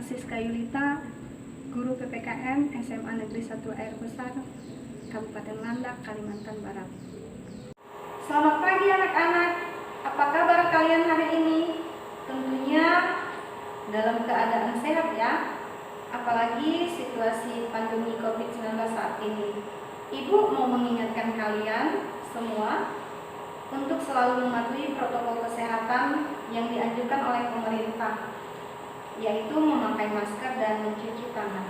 Francisca Yulita, Guru PPKN SMA Negeri 1 Air Besar, Kabupaten Landak, Kalimantan Barat. Selamat pagi anak-anak, apa kabar kalian hari ini? Tentunya dalam keadaan sehat ya, apalagi situasi pandemi COVID-19 saat ini. Ibu mau mengingatkan kalian semua untuk selalu mematuhi protokol kesehatan yang dianjurkan oleh pemerintah, yaitu memakai masker dan mencuci tangan.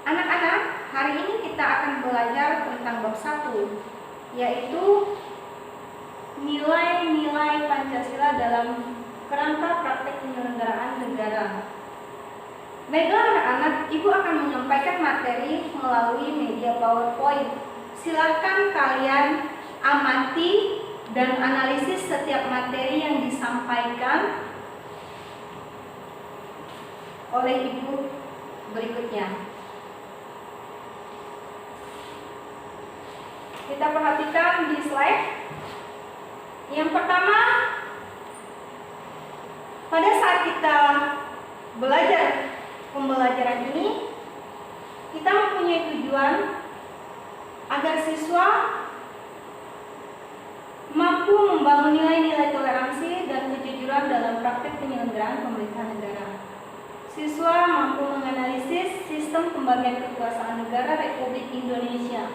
Anak-anak, hari ini kita akan belajar tentang bab 1, yaitu nilai-nilai Pancasila dalam kerangka praktek penyelenggaraan negara. Baiklah anak-anak, Ibu akan menyampaikan materi melalui media PowerPoint. Silahkan kalian amati dan analisis setiap materi yang disampaikan oleh Ibu berikutnya. Kita perhatikan di slide. Yang pertama, pada saat kita belajar pembelajaran ini, kita mempunyai tujuan agar siswa mampu membangun nilai-nilai toleransi dan kejujuran dalam praktek penyelenggaraan pemerintahan negara. Siswa mampu menganalisis sistem pembagian kekuasaan negara Republik Indonesia.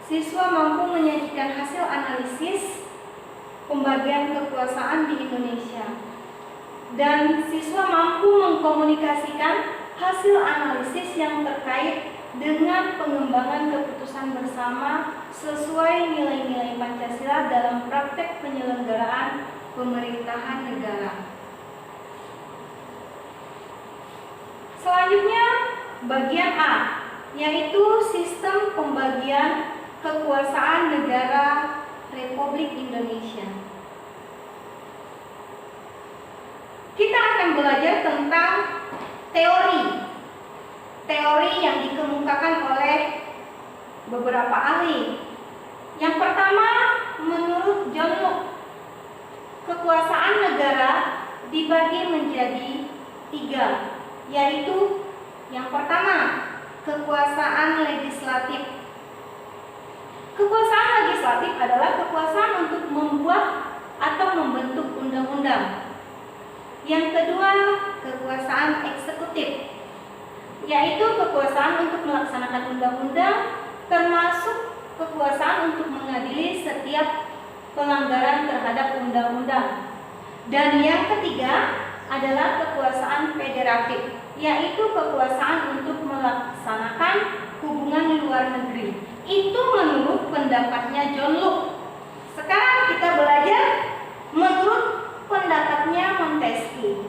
Siswa mampu menyajikan hasil analisis pembagian kekuasaan di Indonesia. Dan siswa mampu mengkomunikasikan hasil analisis yang terkait dengan pengembangan keputusan bersama sesuai nilai-nilai Pancasila dalam praktek penyelenggaraan pemerintahan negara. Selanjutnya, bagian A, yaitu sistem pembagian kekuasaan negara Republik Indonesia. Kita akan belajar tentang teori yang dikemukakan oleh beberapa ahli. Yang pertama, menurut John Locke, kekuasaan negara dibagi menjadi 3, yaitu yang pertama, kekuasaan legislatif. Kekuasaan legislatif adalah kekuasaan untuk membuat atau membentuk undang-undang. Yang kedua, kekuasaan eksekutif, yaitu kekuasaan untuk melaksanakan undang-undang, termasuk kekuasaan untuk mengadili setiap pelanggaran terhadap undang-undang. Dan yang ketiga adalah kekuasaan federatif, yaitu kekuasaan untuk melaksanakan hubungan luar negeri. Itu menurut pendapatnya John Locke. Sekarang kita belajar menurut pendapatnya Montesquieu.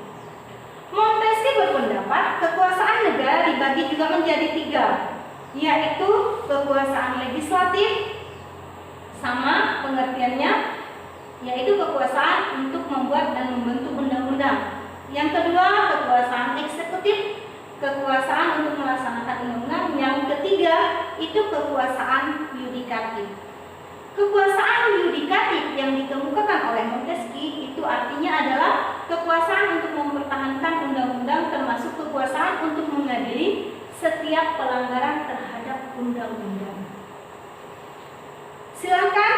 Montesquieu berpendapat kekuasaan negara dibagi juga menjadi 3, yaitu kekuasaan legislatif, sama pengertiannya, yaitu kekuasaan untuk membuat dan membentuk undang-undang. Yang kedua, kekuasaan eksekutif, kekuasaan untuk melaksanakan undang-undang. Yang ketiga, itu kekuasaan yudikatif. Kekuasaan yudikatif yang dikemukakan oleh Montesquieu itu artinya adalah kekuasaan untuk mempertahankan undang-undang, termasuk kekuasaan untuk mengadili setiap pelanggaran terhadap undang-undang. Silakan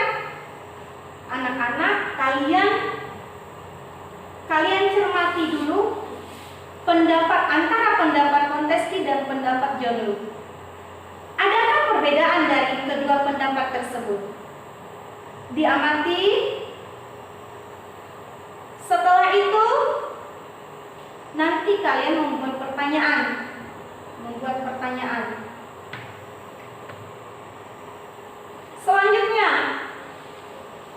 anak-anak kalian cermati dulu antara pendapat Montesquieu dan pendapat John Locke. Adakah perbedaan dari kedua pendapat tersebut? Diamati. Setelah itu nanti kalian membuat pertanyaan. Selanjutnya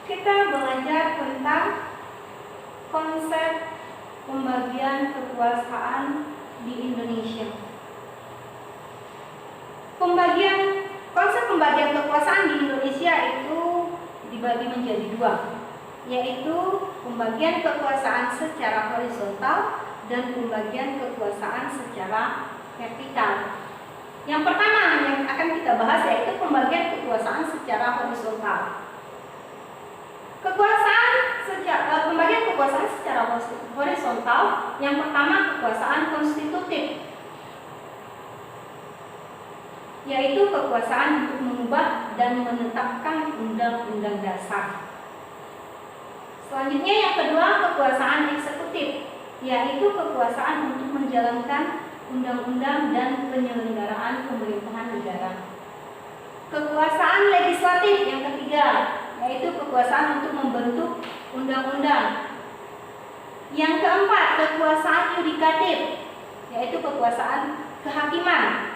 kita belajar tentang konsep pembagian kekuasaan di Indonesia. Konsep pembagian kekuasaan di Indonesia itu dibagi menjadi 2, yaitu pembagian kekuasaan secara horizontal dan pembagian kekuasaan secara vertikal. Yang pertama yang akan kita bahas yaitu pembagian kekuasaan secara horizontal. Kekuasaan pembagian kekuasaan secara horizontal. Yang pertama, kekuasaan konstitutif, yaitu kekuasaan untuk mengubah dan menetapkan undang-undang dasar. Selanjutnya yang kedua, kekuasaan eksekutif, yaitu kekuasaan untuk menjalankan undang-undang dan penyelenggaraan pemerintahan negara. Kekuasaan legislatif yang ketiga, yaitu kekuasaan untuk membentuk undang-undang. Yang keempat, kekuasaan yudikatif, yaitu kekuasaan kehakiman.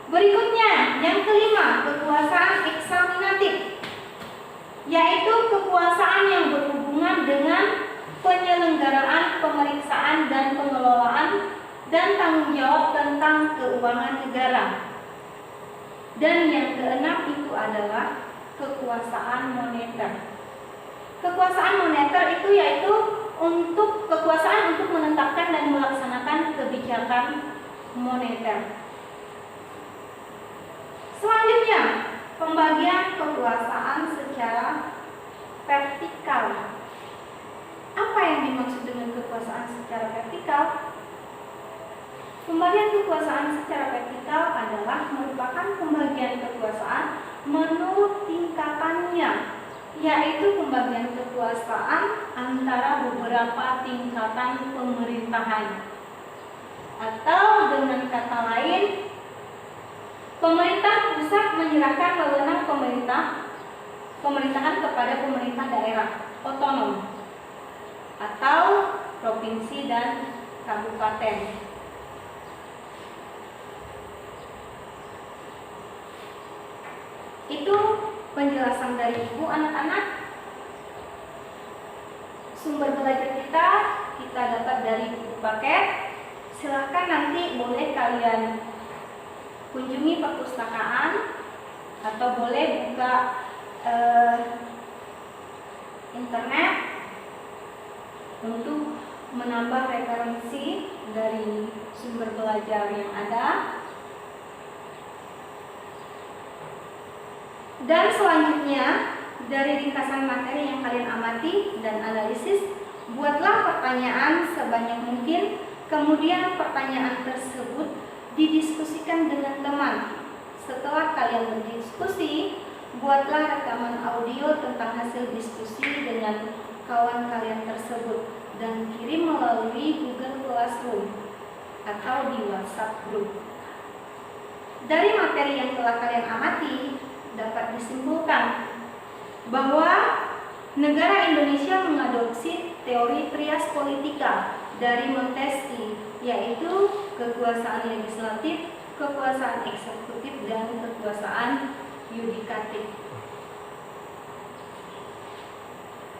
Berikutnya, yang kelima, kekuasaan eksaminatif, yaitu kekuasaan yang berhubungan dengan penyelenggaraan pemeriksaan dan pengelolaan dan tanggung jawab tentang keuangan negara. Dan yang keenam itu adalah kekuasaan moneter. Kekuasaan moneter itu yaitu untuk kekuasaan untuk menetapkan dan melaksanakan kebijakan moneter. Selanjutnya, pembagian kekuasaan secara vertikal. Apa yang dimaksud dengan kekuasaan secara vertikal? Pembagian kekuasaan secara vertikal adalah merupakan pembagian kekuasaan menurut tingkatannya, yaitu pembagian kekuasaan antara beberapa tingkatan pemerintahan. Atau dengan kata lain, pemerintah pusat menyerahkan wewenang pemerintahan kepada pemerintah daerah otonom atau provinsi dan kabupaten. Itu penjelasan dari Ibu anak-anak. Sumber belajar kita dapat dari buku paket. Silahkan nanti boleh kalian kunjungi perpustakaan atau boleh buka internet untuk menambah referensi dari sumber belajar yang ada. Dan selanjutnya, dari ringkasan materi yang kalian amati dan analisis, buatlah pertanyaan sebanyak mungkin, kemudian pertanyaan tersebut didiskusikan dengan teman. Setelah kalian berdiskusi, buatlah rekaman audio tentang hasil diskusi dengan kawan kalian tersebut dan kirim melalui Google Classroom atau di WhatsApp group. Dari materi yang telah kalian amati, dapat disimpulkan bahwa negara Indonesia mengadopsi teori trias politika dari Montesquieu, yaitu kekuasaan legislatif, kekuasaan eksekutif, dan kekuasaan yudikatif.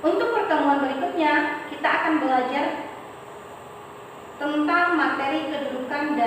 Untuk pertemuan berikutnya, kita akan belajar tentang materi kedudukan